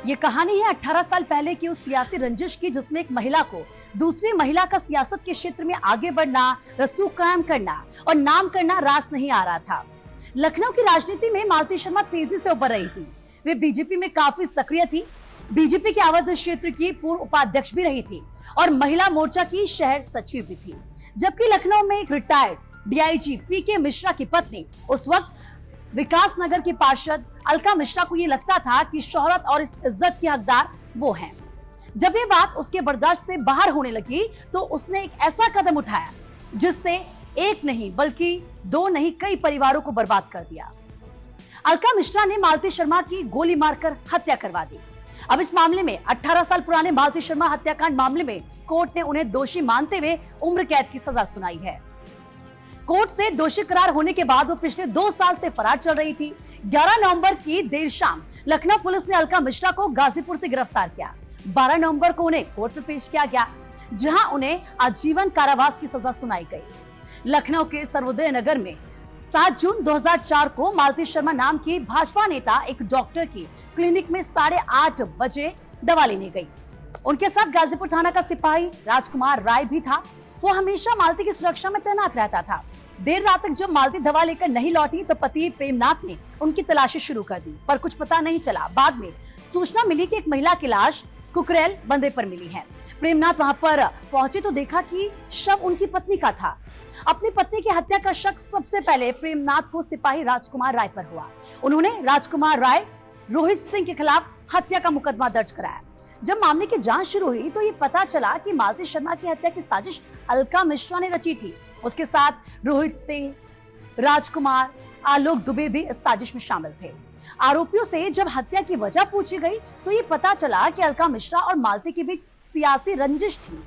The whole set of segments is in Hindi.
ये कहानी है 18 साल पहले की उस सियासी रंजिश की, जिसमें एक महिला को दूसरी महिला का सियासत के क्षेत्र में आगे बढ़ना, रसूख कायम करना और नाम करना रास नहीं आ रहा था। लखनऊ की राजनीति में मालती शर्मा तेजी से उभर रही थी। वे बीजेपी में काफी सक्रिय थी। बीजेपी के अवध क्षेत्र की पूर्व उपाध्यक्ष भी रही थी और महिला मोर्चा की शहर सचिव भी थी। जबकि लखनऊ में एक रिटायर्ड डीआईजी पीके मिश्रा की पत्नी, उस वक्त विकास नगर की पार्षद अलका मिश्रा को ये लगता था कि शोहरत और इस इज्जत की हकदार वो हैं। जब ये बात उसके बर्दाश्त से बाहर होने लगी तो उसने एक ऐसा कदम उठाया जिससे एक नहीं बल्कि दो नहीं कई परिवारों को बर्बाद कर दिया। अलका मिश्रा ने मालती शर्मा की गोली मारकर हत्या करवा दी। अब इस मामले में 18 साल पुराने मालती शर्मा हत्याकांड मामले में कोर्ट ने उन्हें दोषी मानते हुए उम्र कैद की सजा सुनाई है। कोर्ट से दोषी करार होने के बाद वो पिछले 2 साल से फरार चल रही थी। 11 नवंबर की देर शाम लखनऊ पुलिस ने अलका मिश्रा को गाजीपुर से गिरफ्तार किया। 12 नवंबर को उन्हें कोर्ट में पेश किया गया, जहां उन्हें आजीवन कारावास की सजा सुनाई गई। लखनऊ के सर्वोदय नगर में 7 जून 2004 को मालती शर्मा नाम की भाजपा नेता एक डॉक्टर की क्लिनिक में 8:30 बजे दवा लेने गई। उनके साथ गाजीपुर थाना का सिपाही राजकुमार राय भी था। वो हमेशा मालती की सुरक्षा में तैनात रहता था। देर रात तक जब मालती दवा लेकर नहीं लौटी तो पति प्रेमनाथ ने उनकी तलाशी शुरू कर दी, पर कुछ पता नहीं चला। बाद में सूचना मिली कि एक महिला की लाश कुकरेल बंदे पर मिली है। प्रेमनाथ वहां पर पहुंचे तो देखा कि शव उनकी पत्नी का था। अपनी पत्नी की हत्या का शक सबसे पहले प्रेमनाथ को सिपाही राजकुमार राय पर हुआ। उन्होंने राजकुमार राय, रोहित सिंह के खिलाफ हत्या का मुकदमा दर्ज कराया। जब मामले की जांच शुरू हुई तो ये पता चला कि मालती शर्मा की हत्या की साजिश अलका मिश्रा ने रची थी। उसके साथ रोहित सिंह, राजकुमार, आलोक दुबे भी इस साजिश में शामिल थे। आरोपियों से जब हत्या की वजह पूछी गई तो ये पता चला कि अलका मिश्रा और मालती के बीच सियासी रंजिश थी।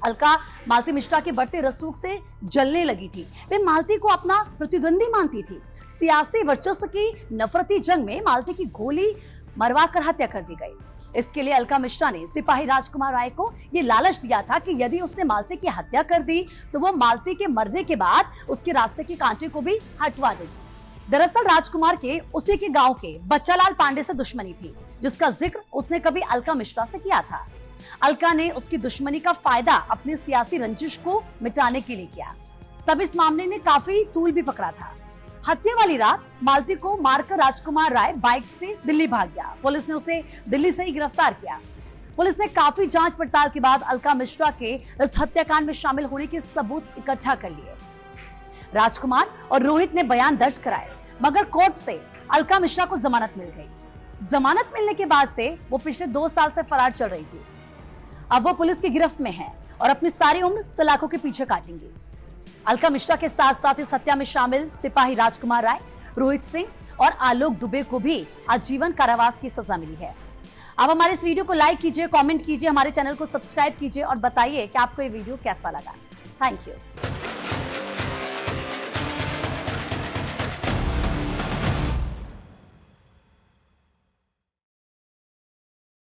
अलका मालती मिश्रा के बढ़ते रसूख से जलने लगी थी। वे मालती को अपना प्रतिद्वंदी मानती थी। सियासी वर्चस्व की नफरती जंग में मालती की गोली मरवा कर हत्या कर दी गई। इसके लिए अलका मिश्रा ने सिपाही राजकुमार राय को ये लालच दिया था कि यदि उसने मालती की हत्या कर दी तो वो मालती के मरने के बाद उसके रास्ते के कांटे को भी हटवा देगी। दरअसल राजकुमार के उसी के गांव के बच्चालाल पांडे से दुश्मनी थी, जिसका जिक्र उसने कभी अलका मिश्रा से किया था। अलका ने उसकी दुश्मनी का फायदा अपनी सियासी रंजिश को मिटाने के लिए किया। तब इस मामले ने काफी तूल भी पकड़ा था। हत्या वाली रात मालती को मारकर राजकुमार राय बाइक से दिल्ली भाग गया। पुलिस ने उसे दिल्ली से ही गिरफ्तार किया। पुलिस ने काफी जांच पड़ताल के बाद अलका मिश्रा के इस हत्याकांड में शामिल होने के सबूत इकट्ठा कर लिए। राजकुमार और रोहित ने बयान दर्ज कराए, मगर कोर्ट से अलका मिश्रा को जमानत मिल गई। जमानत मिलने के बाद से वो पिछले 2 साल से फरार चल रही थी। अब वो पुलिस की गिरफ्त में है और अपनी सारी उम्र सलाखों के पीछे काटेंगी। अलका मिश्रा के साथ साथ इस हत्या में शामिल सिपाही राजकुमार राय, रोहित सिंह और आलोक दुबे को भी आजीवन कारावास की सजा मिली है। अब हमारे इस वीडियो को लाइक कीजिए, कमेंट कीजिए, हमारे चैनल को सब्सक्राइब कीजिए और बताइए कि आपको ये वीडियो कैसा लगा। Thank you.